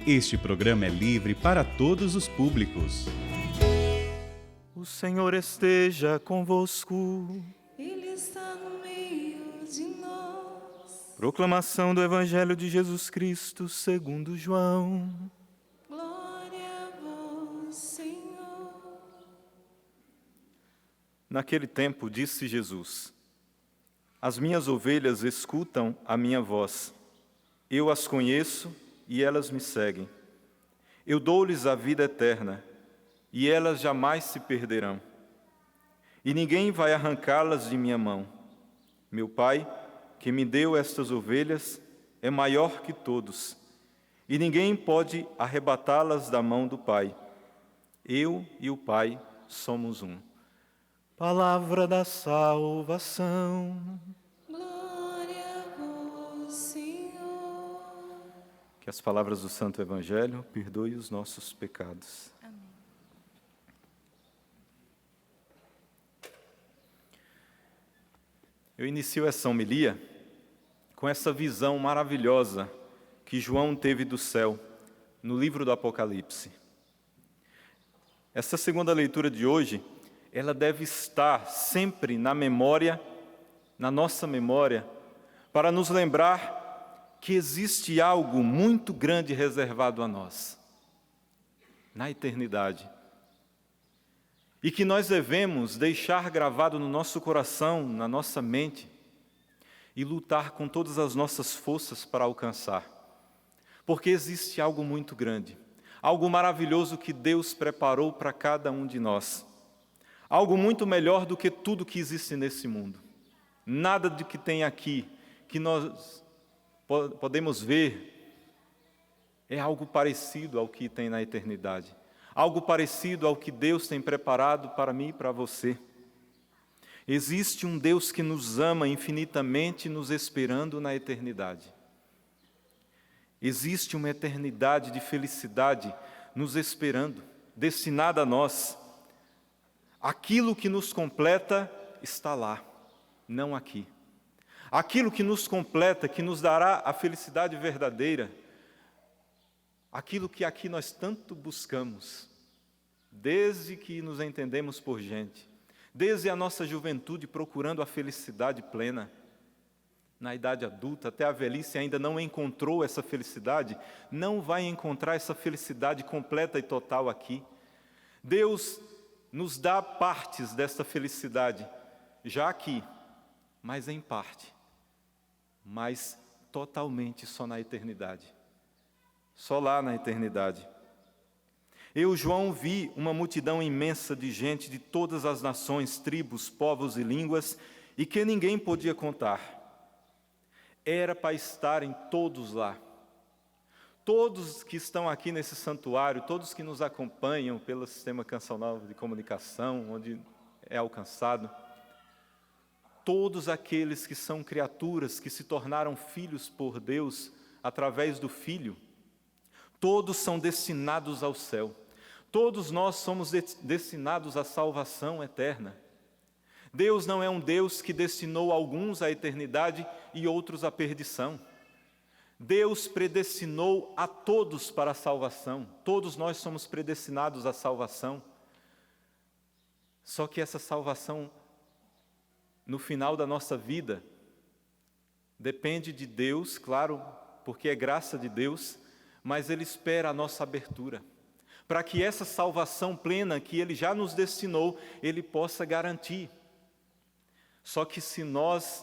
Este programa é livre para todos os públicos. O Senhor esteja convosco. Ele está no meio de nós. Proclamação do Evangelho de Jesus Cristo segundo João. Glória a vós, Senhor. Naquele tempo disse Jesus: As minhas ovelhas escutam a minha voz. Eu as conheço e elas me seguem. Eu dou-lhes a vida eterna, e elas jamais se perderão. E ninguém vai arrancá-las de minha mão. Meu Pai, que me deu estas ovelhas, é maior que todos, e ninguém pode arrebatá-las da mão do Pai. Eu e o Pai somos um. Palavra da salvação. Glória a vós, Senhor. Que as palavras do Santo Evangelho perdoem os nossos pecados. Amém. Eu inicio essa homilia com essa visão maravilhosa que João teve do céu no livro do Apocalipse. Essa segunda leitura de hoje, ela deve estar sempre na memória, na nossa memória, para nos lembrar que existe algo muito grande reservado a nós, na eternidade. E que nós devemos deixar gravado no nosso coração, na nossa mente, e lutar com todas as nossas forças para alcançar. Porque existe algo muito grande, algo maravilhoso que Deus preparou para cada um de nós. Algo muito melhor do que tudo que existe nesse mundo. Nada do que tem aqui, que nós podemos ver, é algo parecido ao que tem na eternidade. Algo parecido ao que Deus tem preparado para mim e para você. Existe um Deus que nos ama infinitamente, nos esperando na eternidade. Existe uma eternidade de felicidade nos esperando, destinada a nós. Aquilo que nos completa está lá, não aqui. Aquilo que nos completa, que nos dará a felicidade verdadeira, aquilo que aqui nós tanto buscamos, desde que nos entendemos por gente, desde a nossa juventude procurando a felicidade plena, na idade adulta, até a velhice ainda não encontrou essa felicidade, não vai encontrar essa felicidade completa e total aqui. Deus nos dá partes dessa felicidade, já aqui, mas em parte, mas totalmente só na eternidade, só lá na eternidade. Eu, João, vi uma multidão imensa de gente de todas as nações, tribos, povos e línguas, e que ninguém podia contar. Era para estarem todos lá. Todos que estão aqui nesse santuário, todos que nos acompanham pelo sistema cancional de comunicação, onde é alcançado, todos aqueles que são criaturas que se tornaram filhos por Deus através do Filho, todos são destinados ao céu. Todos nós somos destinados à salvação eterna. Deus não é um Deus que destinou alguns à eternidade e outros à perdição. Deus predestinou a todos para a salvação. Todos nós somos predestinados à salvação. Só que essa salvação, no final da nossa vida, depende de Deus, claro, porque é graça de Deus, mas Ele espera a nossa abertura, para que essa salvação plena que Ele já nos destinou, Ele possa garantir. Só que se nós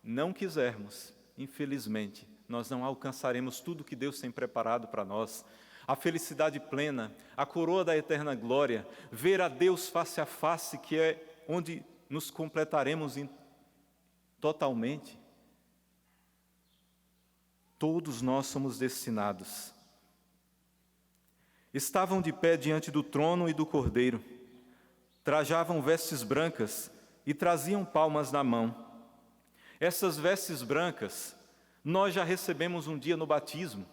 não quisermos, infelizmente, nós não alcançaremos tudo que Deus tem preparado para nós. A felicidade plena, a coroa da eterna glória, ver a Deus face a face, que é onde nos completaremos totalmente. Todos nós somos destinados. Estavam de pé diante do trono e do Cordeiro, trajavam vestes brancas e traziam palmas na mão. Essas vestes brancas, nós já recebemos um dia no batismo,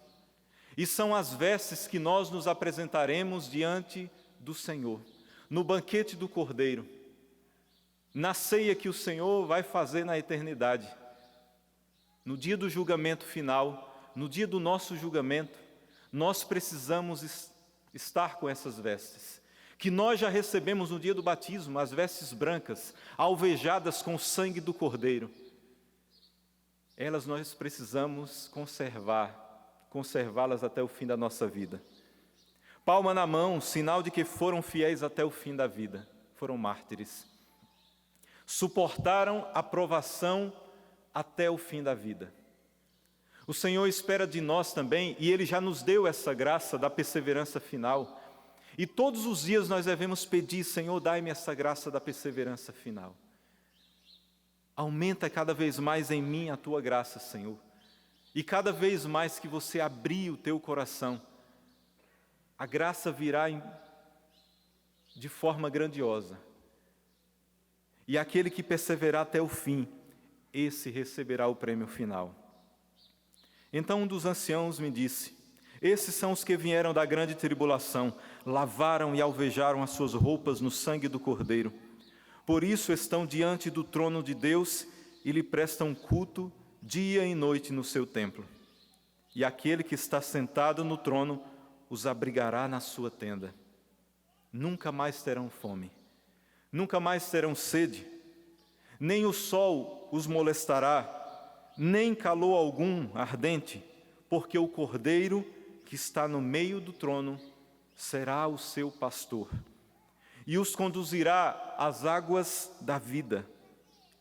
e são as vestes que nós nos apresentaremos diante do Senhor, no banquete do Cordeiro, na ceia que o Senhor vai fazer na eternidade, no dia do julgamento final, no dia do nosso julgamento, nós precisamos estar com essas vestes, que nós já recebemos no dia do batismo, as vestes brancas, alvejadas com o sangue do Cordeiro. Elas nós precisamos conservá-las até o fim da nossa vida. Palma na mão, sinal de que foram fiéis até o fim da vida, foram mártires. Suportaram a provação até o fim da vida. O Senhor espera de nós também, e Ele já nos deu essa graça da perseverança final. E todos os dias nós devemos pedir: Senhor, dai-me essa graça da perseverança final. Aumenta cada vez mais em mim a Tua graça, Senhor. E cada vez mais que você abrir o teu coração, a graça virá de forma grandiosa. E aquele que perseverar até o fim, esse receberá o prêmio final. Então um dos anciãos me disse: esses são os que vieram da grande tribulação, lavaram e alvejaram as suas roupas no sangue do Cordeiro. Por isso estão diante do trono de Deus e lhe prestam culto dia e noite no seu templo. E aquele que está sentado no trono os abrigará na sua tenda. Nunca mais terão fome, nunca mais terão sede, nem o sol os molestará, nem calor algum ardente, porque o Cordeiro que está no meio do trono será o seu pastor, e os conduzirá às águas da vida,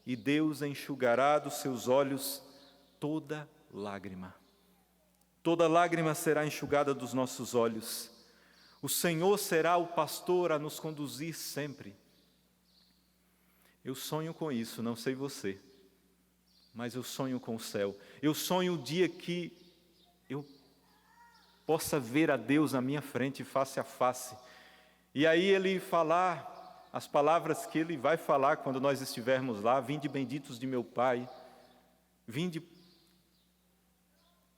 e Deus enxugará dos seus olhos toda lágrima. Toda lágrima será enxugada dos nossos olhos. O Senhor será o pastor a nos conduzir sempre. Eu sonho com isso, não sei você, mas eu sonho com o céu. Eu sonho o dia que eu possa ver a Deus na minha frente, face a face. E aí Ele falar as palavras que Ele vai falar quando nós estivermos lá: vinde benditos de meu Pai, vinde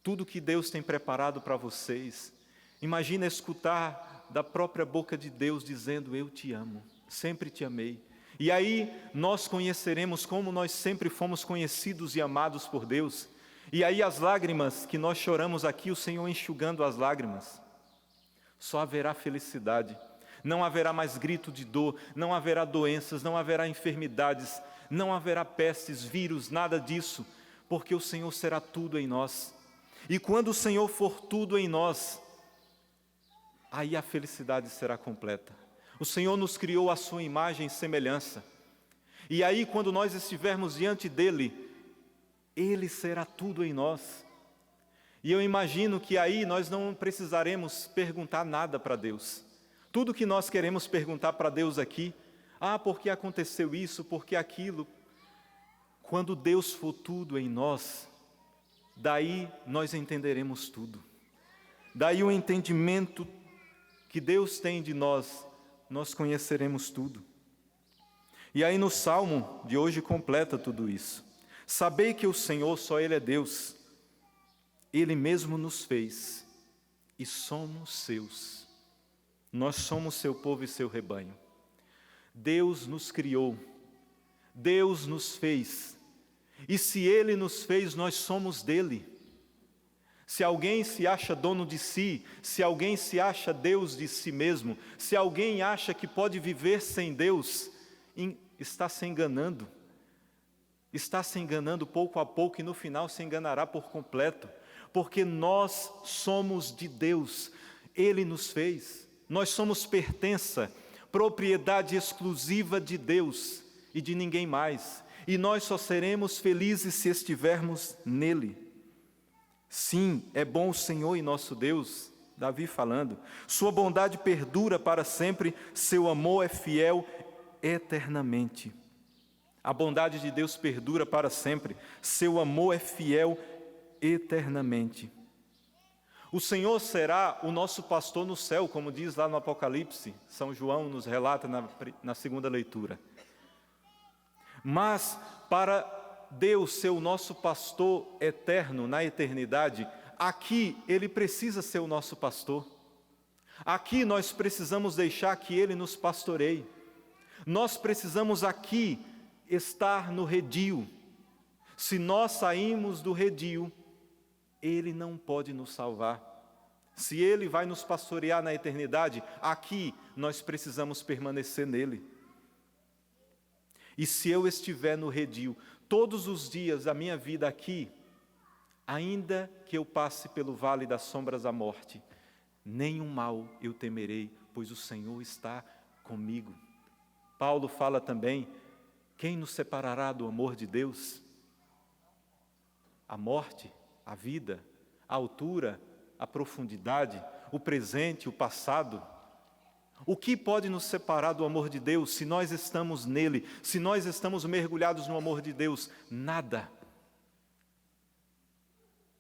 tudo que Deus tem preparado para vocês. Imagina escutar da própria boca de Deus dizendo: eu te amo, sempre te amei. E aí nós conheceremos como nós sempre fomos conhecidos e amados por Deus. E aí as lágrimas que nós choramos aqui, o Senhor enxugando as lágrimas. Só haverá felicidade. Não haverá mais grito de dor, não haverá doenças, não haverá enfermidades, não haverá pestes, vírus, nada disso, porque o Senhor será tudo em nós. E quando o Senhor for tudo em nós, aí a felicidade será completa. O Senhor nos criou à sua imagem e semelhança. E aí, quando nós estivermos diante dEle, Ele será tudo em nós. E eu imagino que aí nós não precisaremos perguntar nada para Deus. Tudo que nós queremos perguntar para Deus aqui: por que aconteceu isso, por que aquilo? Quando Deus for tudo em nós, daí nós entenderemos tudo. Daí o entendimento que Deus tem de nós, nós conheceremos tudo. E aí no Salmo de hoje completa tudo isso. Sabei que o Senhor, só Ele é Deus. Ele mesmo nos fez e somos seus. Nós somos seu povo e seu rebanho. Deus nos criou, Deus nos fez. E se Ele nos fez, nós somos dEle. Se alguém se acha dono de si, se alguém se acha Deus de si mesmo, se alguém acha que pode viver sem Deus, está se enganando. Está se enganando pouco a pouco e no final se enganará por completo. Porque nós somos de Deus, Ele nos fez. Nós somos pertença, propriedade exclusiva de Deus e de ninguém mais. E nós só seremos felizes se estivermos nele. Sim, é bom o Senhor e nosso Deus, Davi falando. Sua bondade perdura para sempre, seu amor é fiel eternamente. A bondade de Deus perdura para sempre, seu amor é fiel eternamente. O Senhor será o nosso pastor no céu, como diz lá no Apocalipse. São João nos relata na segunda leitura. Mas para Deus ser o nosso pastor eterno na eternidade, aqui Ele precisa ser o nosso pastor. Aqui nós precisamos deixar que Ele nos pastoreie. Nós precisamos aqui estar no redil. Se nós sairmos do redil, Ele não pode nos salvar. Se Ele vai nos pastorear na eternidade, aqui nós precisamos permanecer nele. E se eu estiver no redil todos os dias da minha vida aqui, ainda que eu passe pelo vale das sombras da morte, nenhum mal eu temerei, pois o Senhor está comigo. Paulo fala também, quem nos separará do amor de Deus? A morte, a vida, a altura, a profundidade, o presente, o passado. O que pode nos separar do amor de Deus se nós estamos nele, se nós estamos mergulhados no amor de Deus? Nada.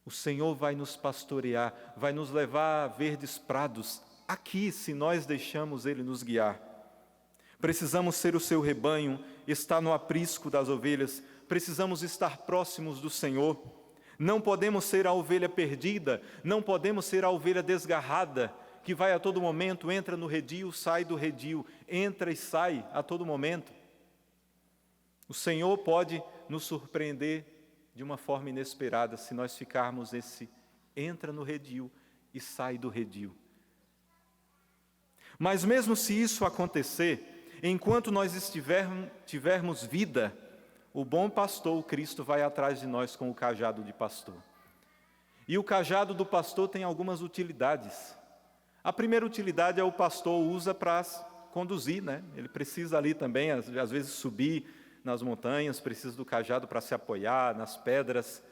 O Senhor vai nos pastorear, vai nos levar a verdes prados, aqui, se nós deixamos Ele nos guiar. Precisamos ser o seu rebanho, estar no aprisco das ovelhas, precisamos estar próximos do Senhor. Não podemos ser a ovelha perdida, não podemos ser a ovelha desgarrada, que vai a todo momento, entra no redil, sai do redil, entra e sai a todo momento. O Senhor pode nos surpreender de uma forma inesperada, se nós ficarmos nesse entra no redil e sai do redil. Mas mesmo se isso acontecer, enquanto nós tivermos vida, o bom pastor, o Cristo, vai atrás de nós com o cajado de pastor. E o cajado do pastor tem algumas utilidades. A primeira utilidade é o pastor usa para conduzir, né? Ele precisa ali também, às vezes, subir nas montanhas, precisa do cajado para se apoiar nas pedras.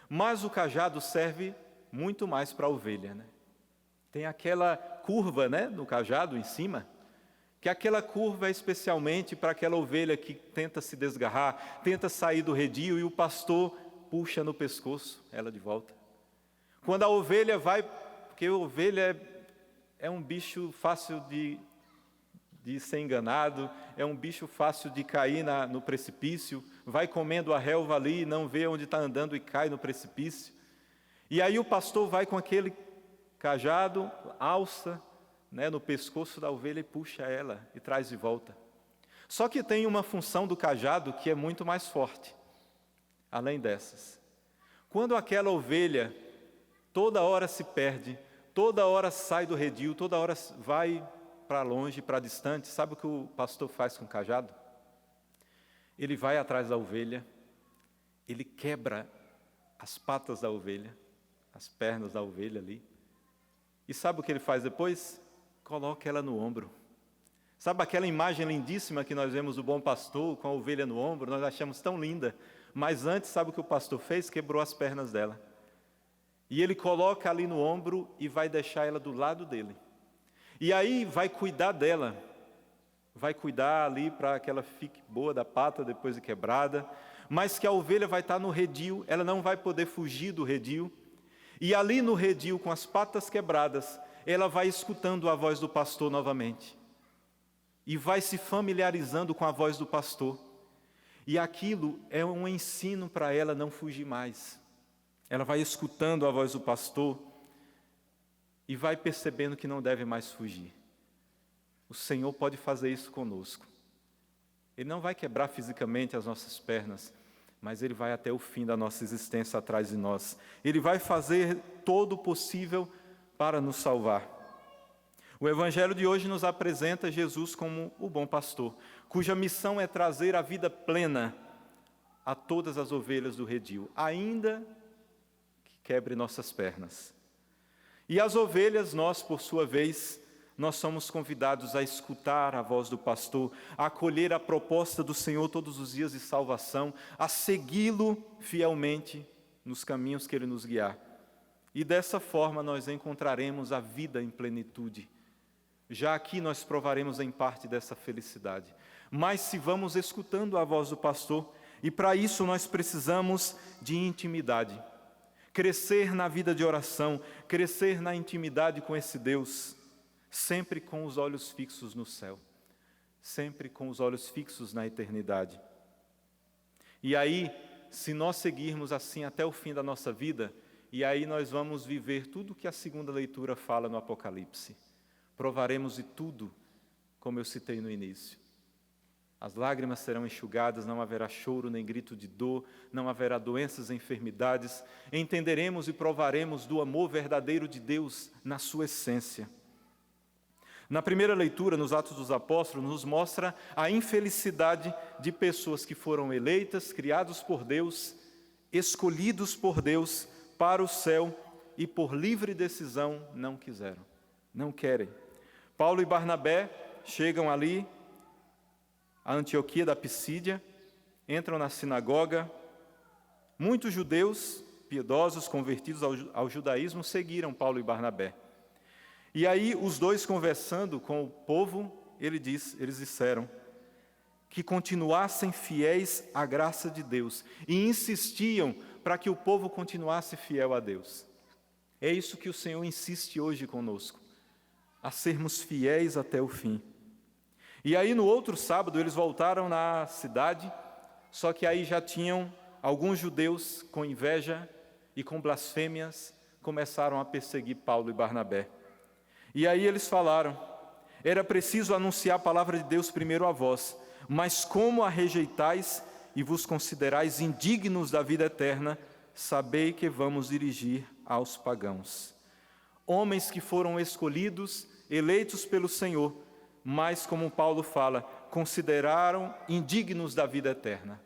Mas o cajado serve muito mais para a ovelha, né? Tem aquela curva, né, do cajado em cima, que aquela curva é especialmente para aquela ovelha que tenta se desgarrar, tenta sair do redil e o pastor puxa no pescoço ela de volta. Quando a ovelha vai, porque a ovelha é um bicho fácil de ser enganado, é um bicho fácil de cair no precipício, vai comendo a relva ali, não vê onde está andando e cai no precipício. E aí o pastor vai com aquele cajado, alça, né, no pescoço da ovelha e puxa ela e traz de volta. Só que tem uma função do cajado que é muito mais forte, além dessas. Quando aquela ovelha toda hora se perde, toda hora sai do redil, toda hora vai para longe, para distante, sabe o que o pastor faz com o cajado? Ele vai atrás da ovelha, ele quebra as patas da ovelha, as pernas da ovelha ali, e sabe o que ele faz depois? Coloca ela no ombro. Sabe aquela imagem lindíssima que nós vemos do bom pastor com a ovelha no ombro? Nós achamos tão linda, mas antes, sabe o que o pastor fez? Quebrou as pernas dela. E ele coloca ali no ombro e vai deixar ela do lado dele. E aí vai cuidar dela, vai cuidar ali para que ela fique boa da pata depois de quebrada, mas que a ovelha vai estar no redil, ela não vai poder fugir do redil. E ali no redil, com as patas quebradas, ela vai escutando a voz do pastor novamente. E vai se familiarizando com a voz do pastor. E aquilo é um ensino para ela não fugir mais. Ela vai escutando a voz do pastor e vai percebendo que não deve mais fugir. O Senhor pode fazer isso conosco. Ele não vai quebrar fisicamente as nossas pernas, mas Ele vai até o fim da nossa existência atrás de nós. Ele vai fazer todo o possível para nos salvar. O Evangelho de hoje nos apresenta Jesus como o bom pastor, cuja missão é trazer a vida plena a todas as ovelhas do redil, ainda que quebre nossas pernas. E as ovelhas, nós, por sua vez, nós somos convidados a escutar a voz do pastor, a acolher a proposta do Senhor todos os dias de salvação, a segui-lo fielmente nos caminhos que Ele nos guiar. E dessa forma nós encontraremos a vida em plenitude. Já aqui nós provaremos em parte dessa felicidade. Mas se vamos escutando a voz do pastor, e para isso nós precisamos de intimidade. Crescer na vida de oração, crescer na intimidade com esse Deus, sempre com os olhos fixos no céu, sempre com os olhos fixos na eternidade. E aí, se nós seguirmos assim até o fim da nossa vida, e aí nós vamos viver tudo o que a segunda leitura fala no Apocalipse. Provaremos de tudo, como eu citei no início. As lágrimas serão enxugadas, não haverá choro nem grito de dor, não haverá doenças e enfermidades. Entenderemos e provaremos do amor verdadeiro de Deus na sua essência. Na primeira leitura, nos Atos dos Apóstolos, nos mostra a infelicidade de pessoas que foram eleitas, criados por Deus, escolhidos por Deus para o céu e por livre decisão não quiseram, não querem. Paulo e Barnabé chegam ali a Antioquia da Pisídia, entram na sinagoga. Muitos judeus piedosos, convertidos ao judaísmo, seguiram Paulo e Barnabé. E aí, os dois conversando com o povo, eles disseram que continuassem fiéis à graça de Deus e insistiam para que o povo continuasse fiel a Deus. É isso que o Senhor insiste hoje conosco, a sermos fiéis até o fim. E aí, no outro sábado, eles voltaram na cidade, só que aí já tinham alguns judeus com inveja e com blasfêmias, começaram a perseguir Paulo e Barnabé. E aí eles falaram: era preciso anunciar a palavra de Deus primeiro a vós, mas como a rejeitais e vos considerais indignos da vida eterna, sabei que vamos dirigir aos pagãos. Homens que foram escolhidos, eleitos pelo Senhor, mas, como Paulo fala, consideraram indignos da vida eterna.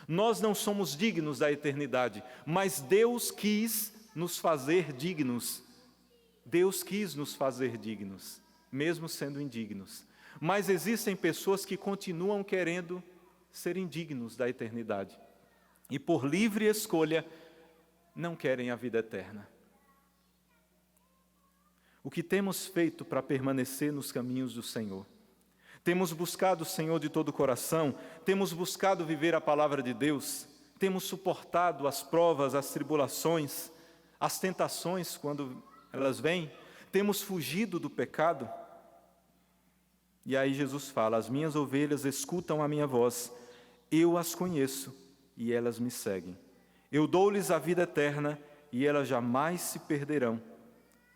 Nós não somos dignos da eternidade, mas Deus quis nos fazer dignos. Deus quis nos fazer dignos, mesmo sendo indignos. Mas existem pessoas que continuam querendo ser indignos da eternidade. E por livre escolha, não querem a vida eterna. O que temos feito para permanecer nos caminhos do Senhor? Temos buscado o Senhor de todo o coração? Temos buscado viver a palavra de Deus? Temos suportado as provas, as tribulações, as tentações quando elas vêm? Temos fugido do pecado? E aí Jesus fala: as minhas ovelhas escutam a minha voz, eu as conheço e elas me seguem. Eu dou-lhes a vida eterna e elas jamais se perderão,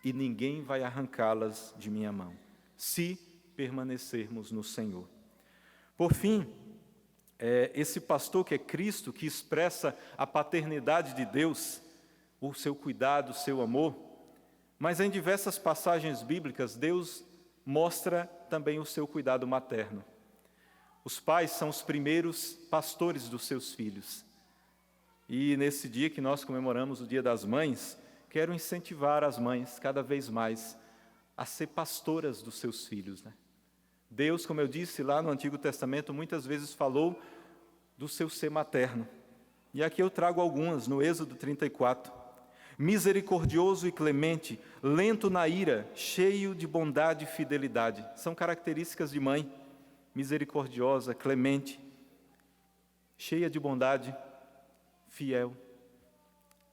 e ninguém vai arrancá-las de minha mão, se permanecermos no Senhor. Por fim, esse pastor que é Cristo, que expressa a paternidade de Deus, o seu cuidado, o seu amor, mas em diversas passagens bíblicas, Deus mostra também o seu cuidado materno. Os pais são os primeiros pastores dos seus filhos. E nesse dia que nós comemoramos o Dia das Mães, quero incentivar as mães cada vez mais a ser pastoras dos seus filhos, né? Deus, como eu disse lá no Antigo Testamento, muitas vezes falou do seu ser materno. E aqui eu trago algumas, no Êxodo 34. Misericordioso e clemente, lento na ira, cheio de bondade e fidelidade. São características de mãe. Misericordiosa, clemente, cheia de bondade, fiel.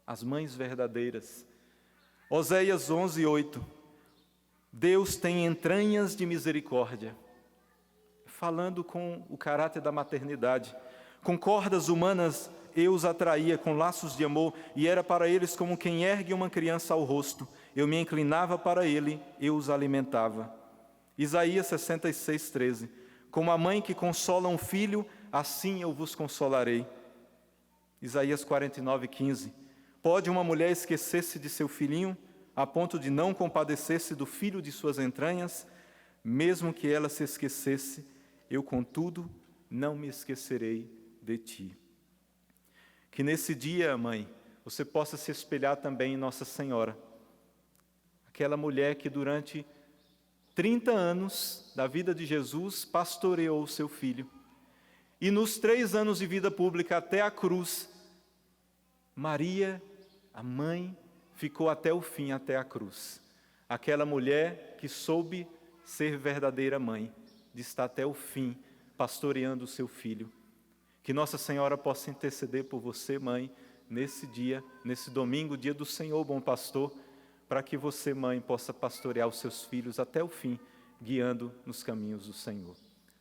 As mães verdadeiras. Oséias 11:8. Deus tem entranhas de misericórdia. Falando com o caráter da maternidade. Com cordas humanas eu os atraía, com laços de amor, e era para eles como quem ergue uma criança ao rosto. Eu me inclinava para ele, eu os alimentava. Isaías 66:13. Como a mãe que consola um filho, assim eu vos consolarei. Isaías 49:15. Pode uma mulher esquecer-se de seu filhinho, a ponto de não compadecer-se do filho de suas entranhas? Mesmo que ela se esquecesse, eu, contudo, não me esquecerei de ti. Que nesse dia, mãe, você possa se espelhar também em Nossa Senhora. Aquela mulher que durante 30 anos da vida de Jesus pastoreou o seu filho. E nos 3 anos de vida pública até a cruz, Maria, a mãe, ficou até o fim, até a cruz. Aquela mulher que soube ser verdadeira mãe, de estar até o fim, pastoreando o seu filho. Que Nossa Senhora possa interceder por você, mãe, nesse dia, nesse domingo, dia do Senhor, bom pastor, para que você, mãe, possa pastorear os seus filhos até o fim, guiando nos caminhos do Senhor.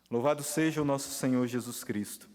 Louvado seja o nosso Senhor Jesus Cristo.